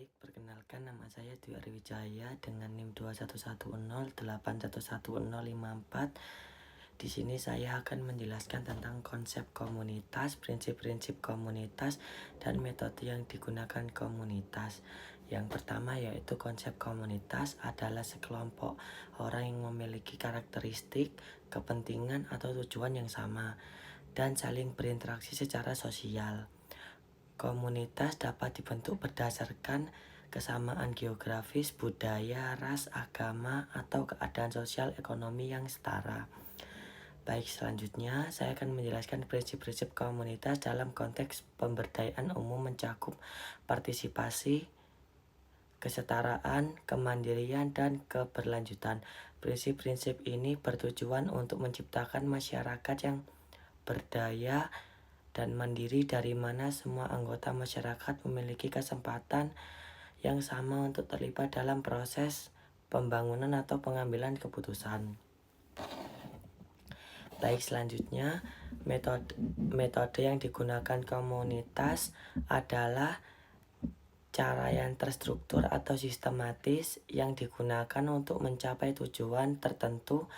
Baik, perkenalkan nama saya Dwi Ariwijaya dengan NIM 2110811054. Di sini saya akan menjelaskan tentang konsep komunitas, prinsip-prinsip komunitas, dan metode yang digunakan komunitas. Yang pertama yaitu konsep komunitas adalah sekelompok orang yang memiliki karakteristik, kepentingan, atau tujuan yang sama, dan saling berinteraksi secara sosial. Komunitas dapat dibentuk berdasarkan kesamaan geografis, budaya, ras, agama, atau keadaan sosial ekonomi yang setara. Baik, selanjutnya saya akan menjelaskan prinsip-prinsip komunitas dalam konteks pemberdayaan umum mencakup partisipasi, kesetaraan, kemandirian, dan keberlanjutan. Prinsip-prinsip ini bertujuan untuk menciptakan masyarakat yang berdaya dan mandiri dari mana semua anggota masyarakat memiliki kesempatan yang sama untuk terlibat dalam proses pembangunan atau pengambilan keputusan. Baik, selanjutnya metode yang digunakan komunitas adalah cara yang terstruktur atau sistematis yang digunakan untuk mencapai tujuan tertentu,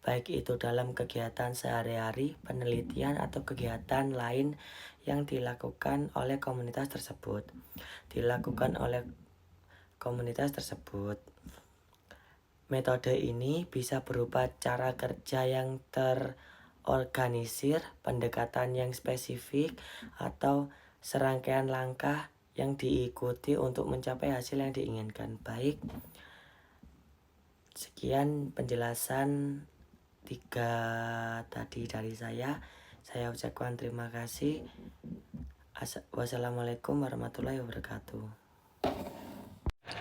baik itu dalam kegiatan sehari-hari, penelitian, atau kegiatan lain yang dilakukan oleh komunitas tersebut. Metode ini bisa berupa cara kerja yang terorganisir, pendekatan yang spesifik, atau serangkaian langkah yang diikuti untuk mencapai hasil yang diinginkan. Baik, sekian penjelasan 3 tadi dari saya. Saya ucapkan terima kasih. Wassalamualaikum warahmatullahi wabarakatuh.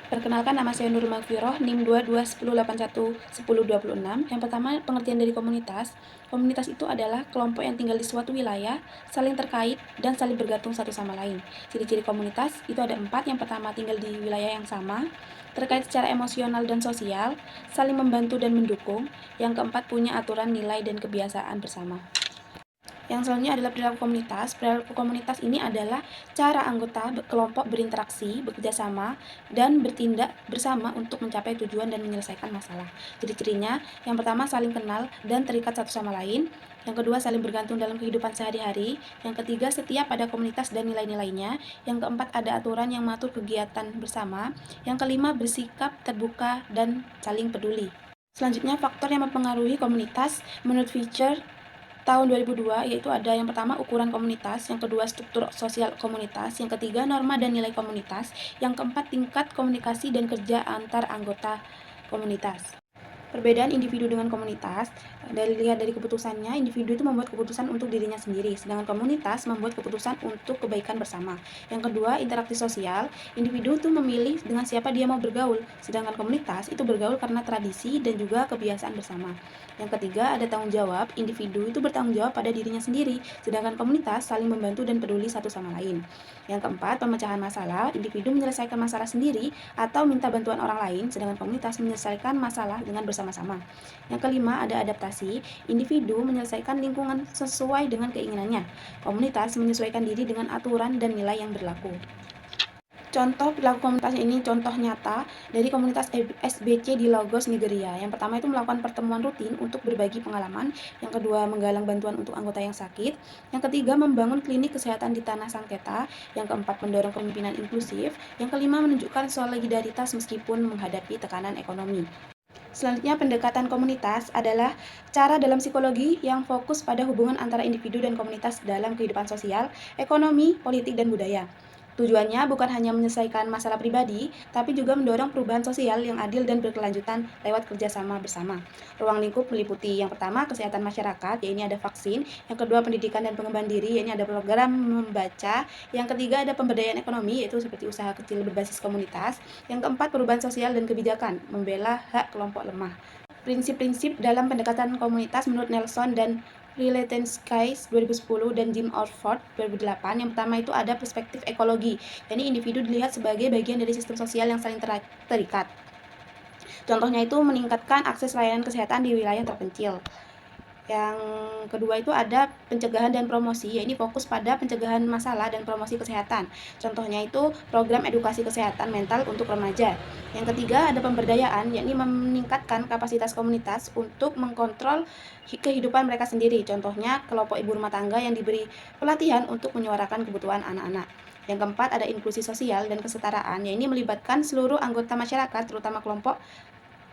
Perkenalkan, nama saya Nurul Magfiroh, NIM 2210811026. Yang pertama, pengertian dari komunitas. Komunitas itu adalah kelompok yang tinggal di suatu wilayah, saling terkait, dan saling bergantung satu sama lain. Ciri-ciri komunitas itu ada 4. Yang pertama, tinggal di wilayah yang sama, terkait secara emosional dan sosial, saling membantu dan mendukung. Yang keempat, punya aturan, nilai, dan kebiasaan bersama. Yang selanjutnya adalah perilaku komunitas. Perilaku komunitas ini adalah cara anggota kelompok berinteraksi, bekerja sama, dan bertindak bersama untuk mencapai tujuan dan menyelesaikan masalah. Ciri-cirinya, yang pertama saling kenal dan terikat satu sama lain. Yang kedua, saling bergantung dalam kehidupan sehari-hari. Yang ketiga, setia pada komunitas dan nilai-nilainya. Yang keempat, ada aturan yang mengatur kegiatan bersama. Yang kelima, bersikap terbuka dan saling peduli. Selanjutnya, faktor yang mempengaruhi komunitas menurut Fisher tahun 2002, yaitu ada yang pertama ukuran komunitas, yang kedua struktur sosial komunitas, yang ketiga norma dan nilai komunitas, yang keempat tingkat komunikasi dan kerja antar anggota komunitas. Perbedaan individu dengan komunitas, dilihat dari keputusannya, individu itu membuat keputusan untuk dirinya sendiri, sedangkan komunitas membuat keputusan untuk kebaikan bersama. Yang kedua, interaksi sosial, individu itu memilih dengan siapa dia mau bergaul, sedangkan komunitas itu bergaul karena tradisi dan juga kebiasaan bersama. Yang ketiga, ada tanggung jawab, individu itu bertanggung jawab pada dirinya sendiri, sedangkan komunitas saling membantu dan peduli satu sama lain. Yang keempat, pemecahan masalah, individu menyelesaikan masalah sendiri atau minta bantuan orang lain, sedangkan komunitas menyelesaikan masalah dengan bersama-sama. Yang kelima, ada adaptasi, individu menyelesaikan lingkungan sesuai dengan keinginannya. Komunitas menyesuaikan diri dengan aturan dan nilai yang berlaku. Contoh perilaku komunitas ini contoh nyata dari komunitas SBC di Lagos, Nigeria. Yang pertama itu melakukan pertemuan rutin untuk berbagi pengalaman. Yang kedua, menggalang bantuan untuk anggota yang sakit. Yang ketiga, membangun klinik kesehatan di tanah sengketa. Yang keempat, mendorong kepemimpinan inklusif. Yang kelima, menunjukkan solidaritas meskipun menghadapi tekanan ekonomi. Selanjutnya, pendekatan komunitas adalah cara dalam psikologi yang fokus pada hubungan antara individu dan komunitas dalam kehidupan sosial, ekonomi, politik, dan budaya. Tujuannya bukan hanya menyelesaikan masalah pribadi, tapi juga mendorong perubahan sosial yang adil dan berkelanjutan lewat kerjasama bersama. Ruang lingkup meliputi yang pertama, kesehatan masyarakat, yaitu ada vaksin. Yang kedua, pendidikan dan pengembangan diri, yaitu ada program membaca. Yang ketiga, ada pemberdayaan ekonomi, yaitu seperti usaha kecil berbasis komunitas. Yang keempat, perubahan sosial dan kebijakan, membela hak kelompok lemah. Prinsip-prinsip dalam pendekatan komunitas menurut Nelson dan Riletinsky 2010 dan Jim Orford 2008. Yang pertama itu ada perspektif ekologi, jadi individu dilihat sebagai bagian dari sistem sosial yang saling terikat. Contohnya itu meningkatkan akses layanan kesehatan di wilayah terpencil. Yang kedua itu ada pencegahan dan promosi, yaitu fokus pada pencegahan masalah dan promosi kesehatan. Contohnya itu program edukasi kesehatan mental untuk remaja. Yang ketiga ada pemberdayaan, yakni meningkatkan kapasitas komunitas untuk mengkontrol kehidupan mereka sendiri. Contohnya kelompok ibu rumah tangga yang diberi pelatihan untuk menyuarakan kebutuhan anak-anak. Yang keempat ada inklusi sosial dan kesetaraan, yaitu melibatkan seluruh anggota masyarakat, terutama kelompok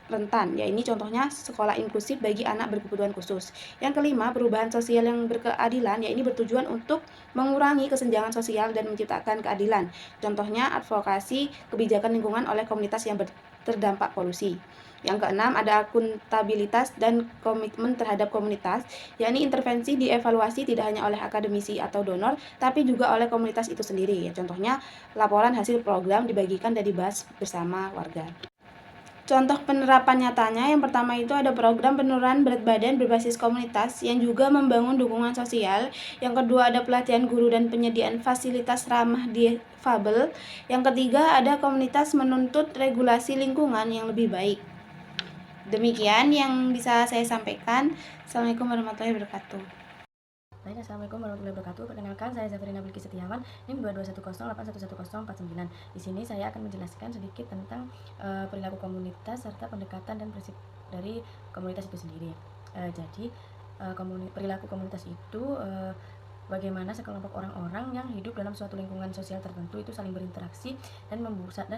rentan, yaitu contohnya sekolah inklusif bagi anak berkebutuhan khusus. Yang kelima, perubahan sosial yang berkeadilan, yaitu bertujuan untuk mengurangi kesenjangan sosial dan menciptakan keadilan. Contohnya advokasi kebijakan lingkungan oleh komunitas yang terdampak polusi. Yang keenam, ada akuntabilitas dan komitmen terhadap komunitas, yakni intervensi dievaluasi tidak hanya oleh akademisi atau donor, tapi juga oleh komunitas itu sendiri. Contohnya, laporan hasil program dibagikan dan dibahas bersama warga. Contoh penerapan nyatanya, yang pertama itu ada program penurunan berat badan berbasis komunitas yang juga membangun dukungan sosial. Yang kedua ada pelatihan guru dan penyediaan fasilitas ramah difabel. Yang ketiga ada komunitas menuntut regulasi lingkungan yang lebih baik. Demikian yang bisa saya sampaikan. Assalamualaikum warahmatullahi wabarakatuh. Baik, Assalamualaikum warahmatullahi wabarakatuh. Perkenalkan, saya Zafirina Bilki Setiawan, NIM 2210811040. Di sini saya akan menjelaskan sedikit tentang perilaku komunitas serta pendekatan dan prinsip dari komunitas itu sendiri. Jadi, perilaku komunitas itu bagaimana sekelompok orang-orang yang hidup dalam suatu lingkungan sosial tertentu itu saling berinteraksi dan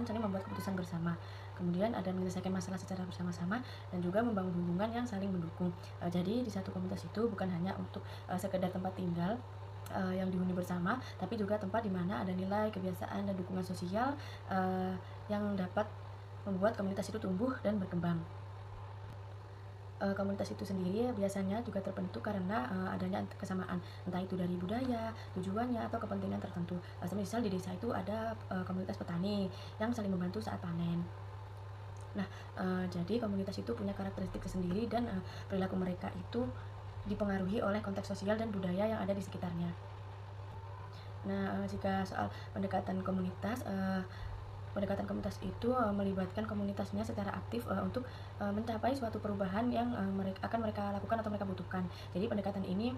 saling membuat keputusan bersama. Kemudian ada menyelesaikan masalah secara bersama-sama dan juga membangun hubungan yang saling mendukung. Jadi di satu komunitas itu bukan hanya untuk sekedar tempat tinggal yang dihuni bersama, tapi juga tempat di mana ada nilai, kebiasaan, dan dukungan sosial yang dapat membuat komunitas itu tumbuh dan berkembang. Komunitas itu sendiri biasanya juga terbentuk karena adanya kesamaan, entah itu dari budaya, tujuannya, atau kepentingan tertentu. Semisal di desa itu ada komunitas petani yang saling membantu saat panen. Nah, jadi komunitas itu punya karakteristik tersendiri dan perilaku mereka itu dipengaruhi oleh konteks sosial dan budaya yang ada di sekitarnya. Nah, jika soal pendekatan komunitas itu melibatkan komunitasnya secara aktif untuk mencapai suatu perubahan yang akan mereka lakukan atau mereka butuhkan. Jadi pendekatan ini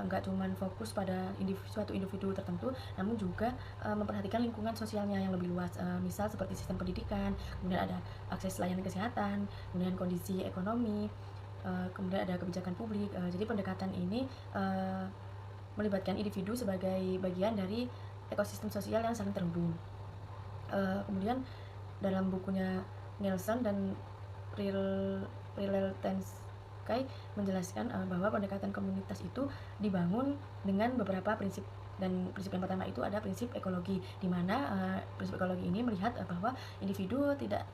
nggak cuma fokus pada suatu individu tertentu, namun juga memperhatikan lingkungan sosialnya yang lebih luas. Misal seperti sistem pendidikan, kemudian ada akses layanan kesehatan, kemudian kondisi ekonomi, kemudian ada kebijakan publik. Jadi pendekatan ini melibatkan individu sebagai bagian dari ekosistem sosial yang saling terhubung. Kemudian dalam bukunya Nielsen dan Rileltensky menjelaskan bahwa pendekatan komunitas itu dibangun dengan beberapa prinsip, dan prinsip yang pertama itu ada prinsip ekologi, di mana prinsip ekologi ini melihat bahwa individu tidak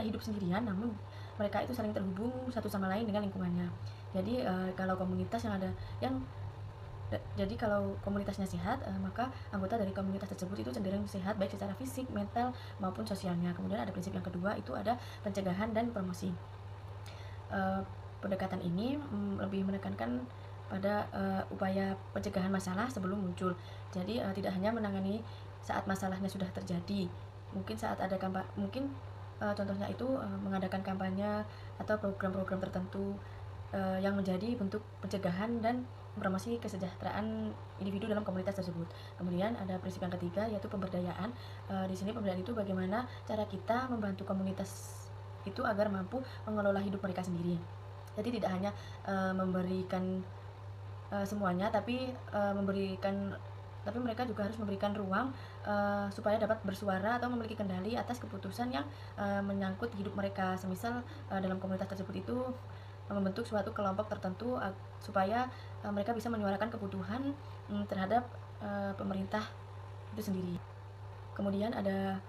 hidup sendirian, namun mereka itu saling terhubung satu sama lain dengan lingkungannya. Jadi kalau komunitasnya sehat, maka anggota dari komunitas tersebut itu cenderung sehat baik secara fisik, mental, maupun sosialnya. Kemudian ada prinsip yang kedua, itu ada pencegahan dan promosi. Pendekatan ini lebih menekankan pada upaya pencegahan masalah sebelum muncul. Jadi tidak hanya menangani saat masalahnya sudah terjadi. Mungkin saat ada contohnya itu mengadakan kampanye atau program-program tertentu yang menjadi bentuk pencegahan dan promosi kesejahteraan individu dalam komunitas tersebut. Kemudian ada prinsip yang ketiga, yaitu pemberdayaan. Di sini pemberdayaan itu bagaimana cara kita membantu komunitas itu agar mampu mengelola hidup mereka sendiri. Jadi tidak hanya memberikan semuanya, tapi mereka juga harus memberikan ruang supaya dapat bersuara atau memiliki kendali atas keputusan yang menyangkut hidup mereka. Semisal dalam komunitas tersebut itu membentuk suatu kelompok tertentu supaya mereka bisa menyuarakan kebutuhan terhadap pemerintah itu sendiri. Kemudian ada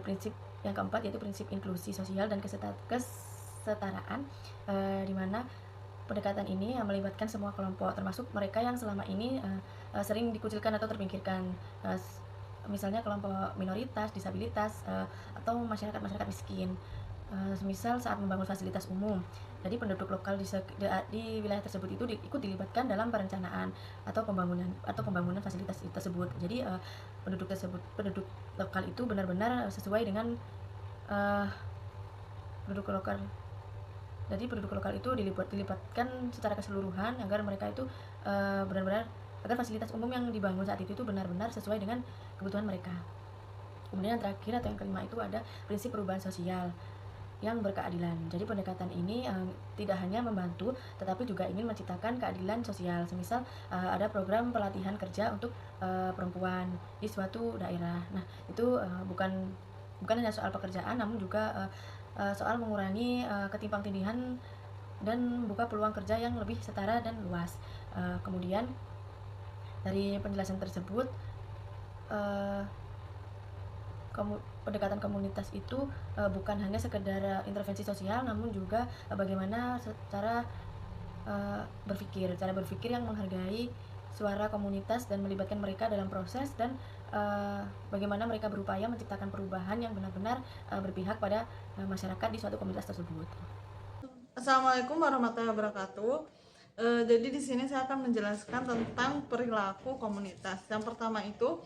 prinsip yang keempat, yaitu prinsip inklusi sosial dan kesetaraan, di mana pendekatan ini melibatkan semua kelompok, termasuk mereka yang selama ini sering dikucilkan atau terpinggirkan, misalnya kelompok minoritas, disabilitas, atau masyarakat miskin. Misal saat membangun fasilitas umum, jadi penduduk lokal di wilayah tersebut itu ikut dilibatkan dalam perencanaan atau pembangunan fasilitas tersebut. Jadi penduduk lokal itu benar-benar sesuai dengan penduduk lokal Jadi penduduk lokal itu dilibatkan secara keseluruhan agar mereka itu benar-benar agar fasilitas umum yang dibangun saat itu benar-benar sesuai dengan kebutuhan mereka. Kemudian yang terakhir atau yang kelima itu ada prinsip perubahan sosial yang berkeadilan. Jadi pendekatan ini tidak hanya membantu tetapi juga ingin menciptakan keadilan sosial. Semisal ada program pelatihan kerja untuk perempuan di suatu daerah. Nah, itu bukan hanya soal pekerjaan namun juga soal mengurangi ketimpang-tindihan dan membuka peluang kerja yang lebih setara dan luas. Kemudian dari penjelasan tersebut pendekatan komunitas itu bukan hanya sekedar intervensi sosial namun juga bagaimana cara berpikir yang menghargai suara komunitas dan melibatkan mereka dalam proses dan bagaimana mereka berupaya menciptakan perubahan yang benar-benar berpihak pada masyarakat di suatu komunitas tersebut. Assalamualaikum warahmatullahi wabarakatuh. Jadi di sini saya akan menjelaskan tentang perilaku komunitas. Yang pertama itu,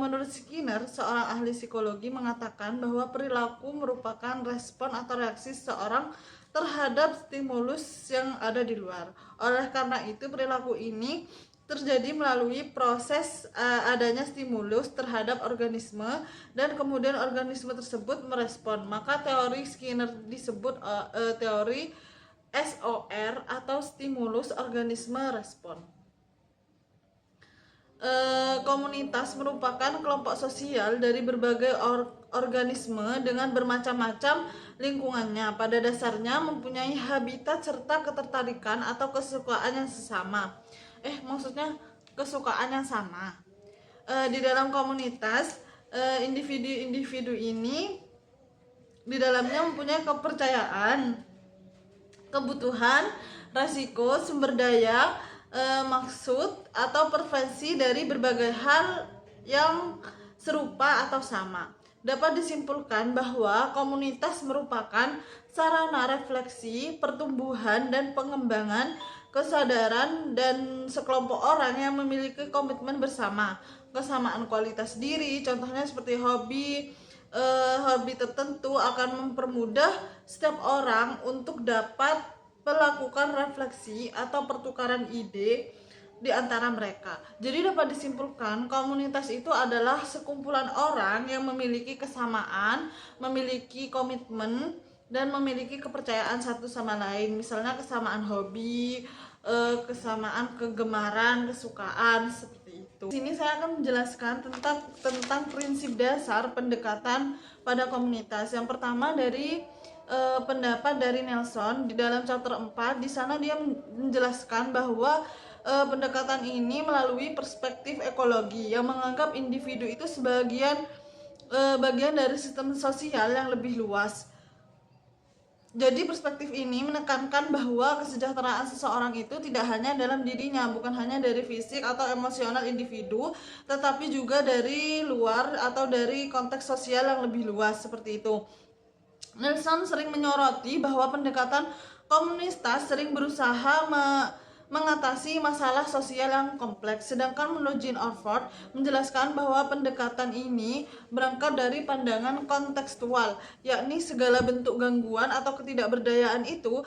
menurut Skinner, seorang ahli psikologi mengatakan bahwa perilaku merupakan respon atau reaksi seseorang terhadap stimulus yang ada di luar. Oleh karena itu, perilaku ini terjadi melalui proses adanya stimulus terhadap organisme dan kemudian organisme tersebut merespon. Maka teori Skinner disebut teori SOR atau stimulus organisme respon. Komunitas merupakan kelompok sosial dari berbagai organisme dengan bermacam-macam lingkungannya. Pada dasarnya mempunyai habitat serta ketertarikan atau kesukaan yang sesama. Maksudnya kesukaan yang sama. Di dalam komunitas, individu-individu ini di dalamnya mempunyai kepercayaan, kebutuhan, resiko, sumber daya, maksud atau preferensi dari berbagai hal yang serupa atau sama. Dapat disimpulkan bahwa komunitas merupakan sarana refleksi, pertumbuhan dan pengembangan kesadaran dan sekelompok orang yang memiliki komitmen bersama, kesamaan kualitas diri, contohnya seperti hobi tertentu akan mempermudah setiap orang untuk dapat melakukan refleksi atau pertukaran ide di antara mereka. Jadi dapat disimpulkan komunitas itu adalah sekumpulan orang yang memiliki kesamaan, memiliki komitmen dan memiliki kepercayaan satu sama lain. Misalnya kesamaan hobi, kesamaan kegemaran, kesukaan seperti itu. Di sini saya akan menjelaskan tentang prinsip dasar pendekatan pada komunitas. Yang pertama dari pendapat dari Nelson di dalam chapter 4. Di sana dia menjelaskan bahwa pendekatan ini melalui perspektif ekologi yang menganggap individu itu sebagai bagian dari sistem sosial yang lebih luas. Jadi perspektif ini menekankan bahwa kesejahteraan seseorang itu tidak hanya dalam dirinya, bukan hanya dari fisik atau emosional individu, tetapi juga dari luar atau dari konteks sosial yang lebih luas seperti itu. Nelson sering menyoroti bahwa pendekatan komunitas sering berusaha mengatasi masalah sosial yang kompleks, sedangkan menurut Jean Orford menjelaskan bahwa pendekatan ini berangkat dari pandangan kontekstual, yakni segala bentuk gangguan atau ketidakberdayaan itu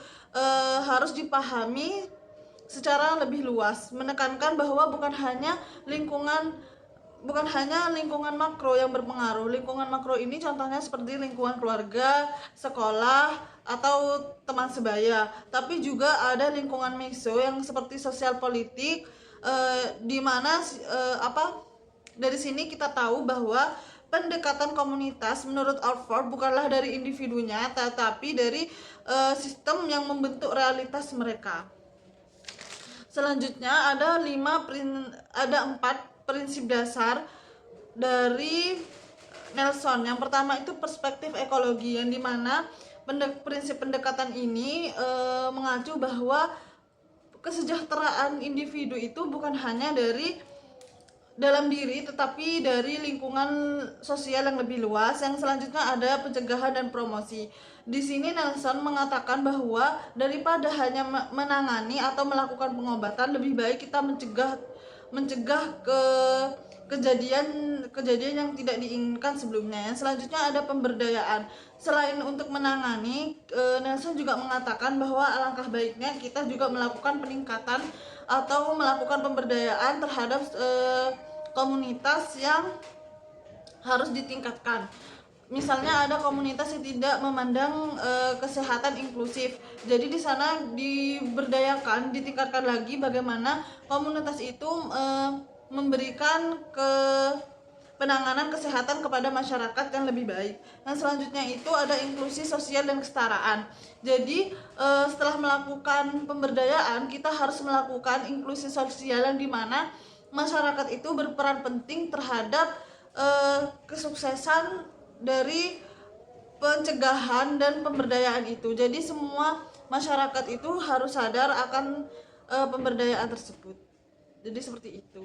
harus dipahami secara lebih luas, menekankan bahwa bukan hanya lingkungan makro yang berpengaruh. Lingkungan makro ini contohnya seperti lingkungan keluarga, sekolah, atau teman sebaya, tapi juga ada lingkungan meso yang seperti sosial politik, di mana dari sini kita tahu bahwa pendekatan komunitas menurut Orford bukanlah dari individunya, tetapi dari sistem yang membentuk realitas mereka. Selanjutnya ada 4 prinsip dasar dari Nelson. Yang pertama itu perspektif ekologi, yang dimana prinsip pendekatan ini mengacu bahwa kesejahteraan individu itu bukan hanya dari dalam diri, tetapi dari lingkungan sosial yang lebih luas. Yang selanjutnya ada pencegahan dan promosi. Di sini Nelson mengatakan bahwa daripada hanya menangani atau melakukan pengobatan, lebih baik kita mencegah kejadian yang tidak diinginkan sebelumnya. Yang selanjutnya ada pemberdayaan. Selain untuk menangani, Nelson juga mengatakan bahwa alangkah baiknya kita juga melakukan peningkatan atau melakukan pemberdayaan terhadap komunitas yang harus ditingkatkan. Misalnya ada komunitas yang tidak memandang kesehatan inklusif. Jadi di sana diberdayakan, ditingkatkan lagi bagaimana komunitas itu memberikan penanganan kesehatan kepada masyarakat yang lebih baik. Nah, selanjutnya itu ada inklusi sosial dan kesetaraan. Jadi setelah melakukan pemberdayaan, kita harus melakukan inklusi sosial yang dimana masyarakat itu berperan penting terhadap kesuksesan dari pencegahan dan pemberdayaan itu. Jadi semua masyarakat itu harus sadar akan pemberdayaan tersebut. Jadi seperti itu.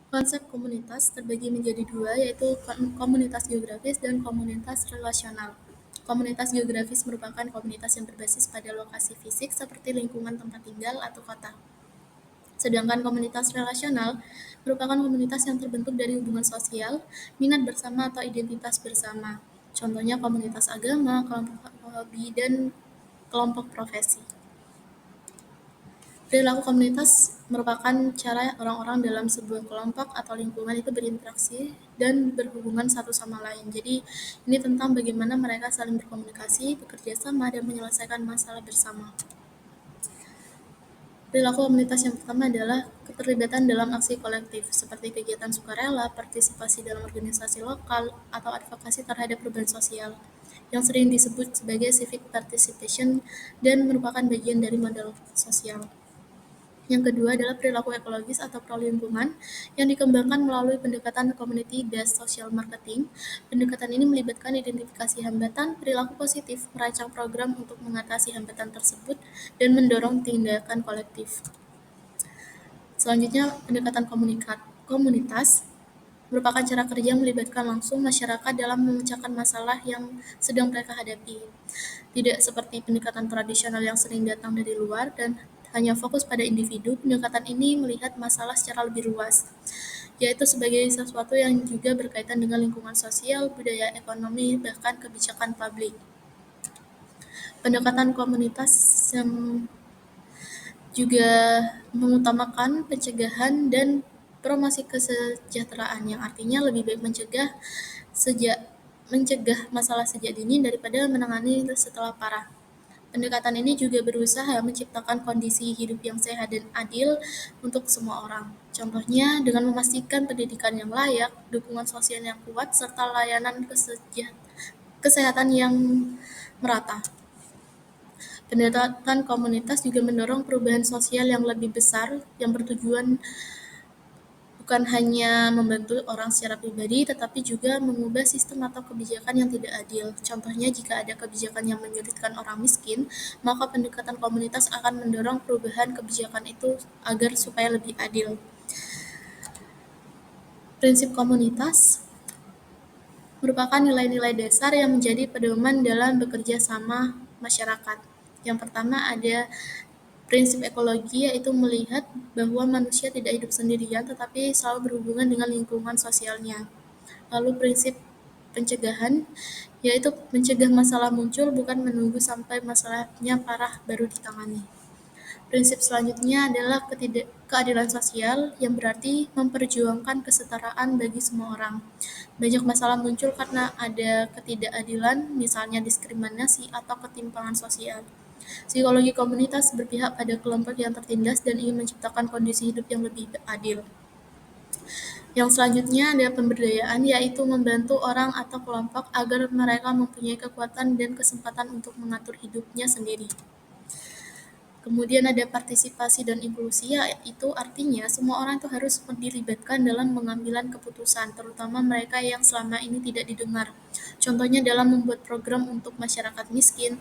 Konsep komunitas terbagi menjadi dua, yaitu komunitas geografis dan komunitas relasional. Komunitas geografis merupakan komunitas yang berbasis pada lokasi fisik seperti lingkungan tempat tinggal atau kota. Sedangkan komunitas relasional merupakan komunitas yang terbentuk dari hubungan sosial, minat bersama atau identitas bersama. Contohnya komunitas agama, kelompok hobi, dan kelompok profesi. Perilaku komunitas merupakan cara orang-orang dalam sebuah kelompok atau lingkungan itu berinteraksi dan berhubungan satu sama lain. Jadi ini tentang bagaimana mereka saling berkomunikasi, bekerja sama, dan menyelesaikan masalah bersama. Perilaku komunitas yang pertama adalah keterlibatan dalam aksi kolektif, seperti kegiatan sukarela, partisipasi dalam organisasi lokal, atau advokasi terhadap perubahan sosial, yang sering disebut sebagai civic participation dan merupakan bagian dari model sosial. Yang kedua adalah perilaku ekologis atau pro-lingkungan yang dikembangkan melalui pendekatan community-based social marketing. Pendekatan ini melibatkan identifikasi hambatan, perilaku positif, merancang program untuk mengatasi hambatan tersebut, dan mendorong tindakan kolektif. Selanjutnya, pendekatan komunitas merupakan cara kerja yang melibatkan langsung masyarakat dalam memecahkan masalah yang sedang mereka hadapi. Tidak seperti pendekatan tradisional yang sering datang dari luar dan hanya fokus pada individu, pendekatan ini melihat masalah secara lebih luas, yaitu sebagai sesuatu yang juga berkaitan dengan lingkungan sosial, budaya, ekonomi, bahkan kebijakan publik. Pendekatan komunitas yang juga mengutamakan pencegahan dan promosi kesejahteraan, yang artinya lebih baik mencegah masalah sejak dini daripada menangani setelah parah. Pendekatan ini juga berusaha menciptakan kondisi hidup yang sehat dan adil untuk semua orang. Contohnya dengan memastikan pendidikan yang layak, dukungan sosial yang kuat, serta layanan kesehatan yang merata. Pendekatan komunitas juga mendorong perubahan sosial yang lebih besar yang bertujuan bukan hanya membantu orang secara pribadi, tetapi juga mengubah sistem atau kebijakan yang tidak adil. Contohnya, jika ada kebijakan yang menyulitkan orang miskin, maka pendekatan komunitas akan mendorong perubahan kebijakan itu agar supaya lebih adil. Prinsip komunitas merupakan nilai-nilai dasar yang menjadi pedoman dalam bekerja sama masyarakat. Yang pertama ada prinsip ekologi, yaitu melihat bahwa manusia tidak hidup sendirian tetapi selalu berhubungan dengan lingkungan sosialnya. Lalu prinsip pencegahan, yaitu mencegah masalah muncul bukan menunggu sampai masalahnya parah baru ditangani. Prinsip selanjutnya adalah keadilan sosial, yang berarti memperjuangkan kesetaraan bagi semua orang. Banyak masalah muncul karena ada ketidakadilan, misalnya diskriminasi atau ketimpangan sosial. Psikologi komunitas berpihak pada kelompok yang tertindas dan ingin menciptakan kondisi hidup yang lebih adil. Yang selanjutnya ada pemberdayaan, yaitu membantu orang atau kelompok agar mereka mempunyai kekuatan dan kesempatan untuk mengatur hidupnya sendiri. Kemudian ada partisipasi dan inklusi, yaitu artinya semua orang itu harus dilibatkan dalam pengambilan keputusan, terutama mereka yang selama ini tidak didengar. Contohnya dalam membuat program untuk masyarakat miskin,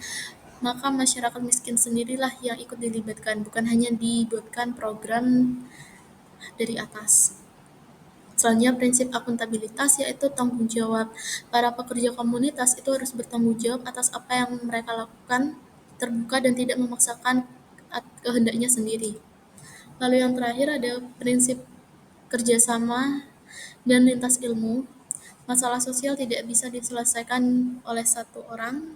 maka masyarakat miskin sendirilah yang ikut dilibatkan, bukan hanya dibuatkan program dari atas. Selanjutnya prinsip akuntabilitas, yaitu tanggung jawab. Para pekerja komunitas itu harus bertanggung jawab atas apa yang mereka lakukan, terbuka dan tidak memaksakan kehendaknya sendiri. Lalu yang terakhir ada prinsip kerjasama dan lintas ilmu. Masalah sosial tidak bisa diselesaikan oleh satu orang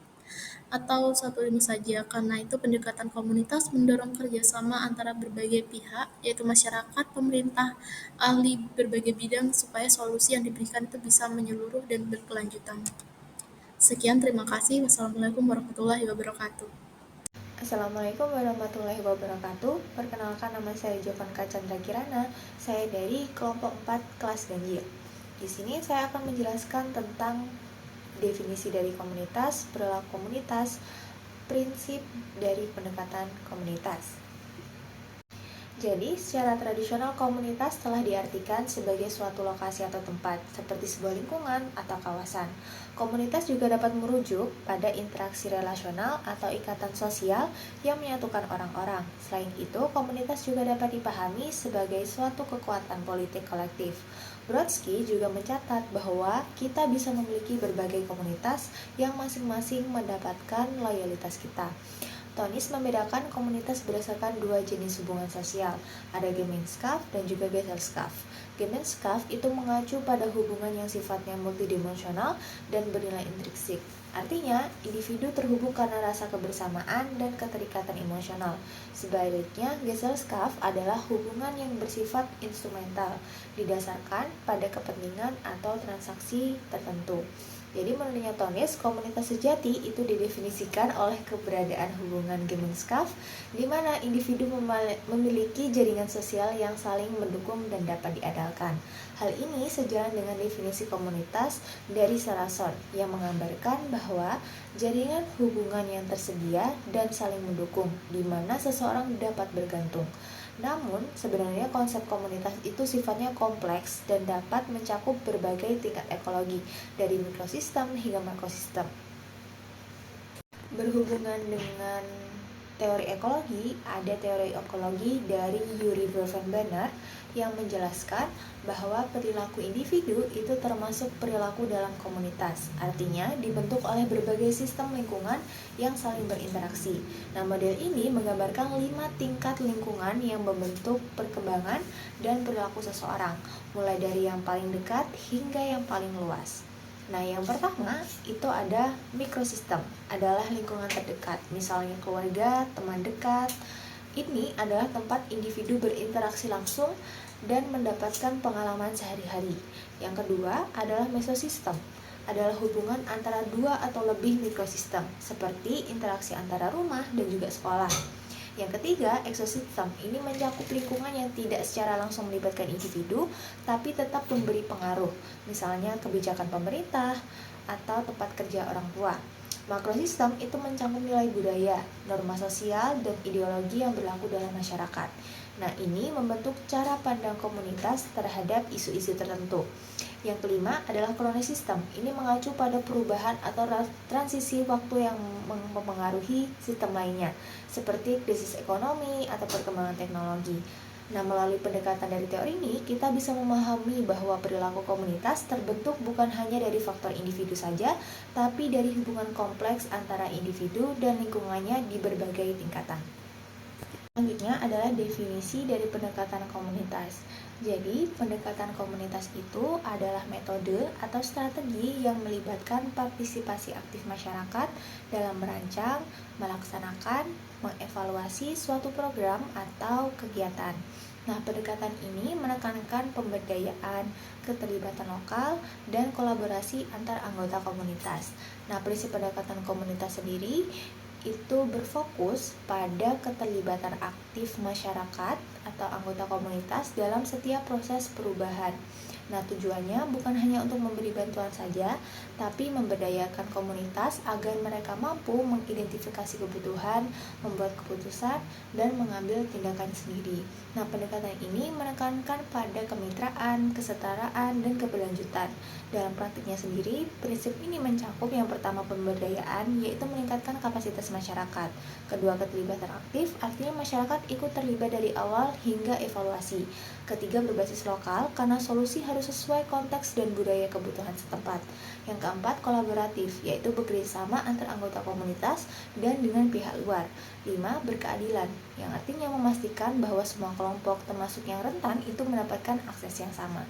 atau satu ilmu saja. Karena itu pendekatan komunitas mendorong kerjasama antara berbagai pihak, yaitu masyarakat, pemerintah, ahli berbagai bidang, supaya solusi yang diberikan itu bisa menyeluruh dan berkelanjutan. Sekian, terima kasih. Wassalamualaikum warahmatullahi wabarakatuh. Assalamualaikum warahmatullahi wabarakatuh. Perkenalkan, nama saya Jovanka Chandra Kirana. Saya dari kelompok 4 kelas ganjil. Di sini saya akan menjelaskan tentang definisi dari komunitas, perilaku komunitas, prinsip dari pendekatan komunitas. Jadi, secara tradisional komunitas telah diartikan sebagai suatu lokasi atau tempat, seperti sebuah lingkungan atau kawasan. Komunitas juga dapat merujuk pada interaksi relasional atau ikatan sosial yang menyatukan orang-orang. Selain itu, komunitas juga dapat dipahami sebagai suatu kekuatan politik kolektif. Brodsky juga mencatat bahwa kita bisa memiliki berbagai komunitas yang masing-masing mendapatkan loyalitas kita. Tonis membedakan komunitas berdasarkan dua jenis hubungan sosial, ada Gemeinschaft dan juga Gesellschaft. Gemeinschaft itu mengacu pada hubungan yang sifatnya multidimensional dan bernilai intrinsik. Artinya, individu terhubung karena rasa kebersamaan dan keterikatan emosional. Sebaliknya, Gesellschaft adalah hubungan yang bersifat instrumental, didasarkan pada kepentingan atau transaksi tertentu. Jadi menurutnya Tonis, komunitas sejati itu didefinisikan oleh keberadaan hubungan Gemeinschaft, di mana individu memiliki jaringan sosial yang saling mendukung dan dapat diandalkan. Hal ini sejalan dengan definisi komunitas dari Sarason yang menggambarkan bahwa jaringan hubungan yang tersedia dan saling mendukung, di mana seseorang dapat bergantung. Namun, sebenarnya konsep komunitas itu sifatnya kompleks dan dapat mencakup berbagai tingkat ekologi, dari mikrosistem hingga makrosistem. Berhubungan dengan teori ekologi, ada teori ekologi dari Yuri Bronfenbrenner yang menjelaskan bahwa perilaku individu itu termasuk perilaku dalam komunitas. Artinya, dibentuk oleh berbagai sistem lingkungan yang saling berinteraksi. Nah, model ini menggambarkan 5 tingkat lingkungan yang membentuk perkembangan dan perilaku seseorang, mulai dari yang paling dekat hingga yang paling luas. Nah, yang pertama itu ada mikrosistem, adalah lingkungan terdekat, misalnya keluarga, teman dekat. Ini adalah tempat individu berinteraksi langsung dan mendapatkan pengalaman sehari-hari. Yang kedua adalah mesosistem, adalah hubungan antara dua atau lebih mikrosistem, seperti interaksi antara rumah dan juga sekolah. Yang ketiga, ekosistem. Ini mencakup lingkungan yang tidak secara langsung melibatkan individu, tapi tetap memberi pengaruh, misalnya kebijakan pemerintah atau tempat kerja orang tua. Makrosistem itu mencakup nilai budaya, norma sosial, dan ideologi yang berlaku dalam masyarakat. Nah, ini membentuk cara pandang komunitas terhadap isu-isu tertentu. Yang kelima adalah kronosistem. Ini mengacu pada perubahan atau transisi waktu yang mempengaruhi sistem lainnya, seperti krisis ekonomi atau perkembangan teknologi. Nah, melalui pendekatan dari teori ini, kita bisa memahami bahwa perilaku komunitas terbentuk bukan hanya dari faktor individu saja, tapi dari hubungan kompleks antara individu dan lingkungannya di berbagai tingkatan. Selanjutnya adalah definisi dari pendekatan komunitas. Jadi, pendekatan komunitas itu adalah metode atau strategi yang melibatkan partisipasi aktif masyarakat dalam merancang, melaksanakan, mengevaluasi suatu program atau kegiatan. Nah, pendekatan ini menekankan pemberdayaan, keterlibatan lokal, dan kolaborasi antar anggota komunitas. Nah, prinsip pendekatan komunitas sendiri itu berfokus pada keterlibatan aktif masyarakat atau anggota komunitas dalam setiap proses perubahan. Nah, tujuannya bukan hanya untuk memberi bantuan saja, tapi memberdayakan komunitas agar mereka mampu mengidentifikasi kebutuhan, membuat keputusan, dan mengambil tindakan sendiri. Nah, pendekatan ini menekankan pada kemitraan, kesetaraan, dan keberlanjutan. Dalam praktiknya sendiri, prinsip ini mencakup yang pertama pemberdayaan, yaitu meningkatkan kapasitas masyarakat. Kedua, keterlibatan aktif, artinya masyarakat ikut terlibat dari awal hingga evaluasi. Ketiga, berbasis lokal, karena solusi harus sesuai konteks dan budaya kebutuhan setempat. Yang keempat, kolaboratif, yaitu bekerja sama antar anggota komunitas dan dengan pihak luar. 5. Berkeadilan, yang artinya memastikan bahwa semua kelompok termasuk yang rentan itu mendapatkan akses yang sama.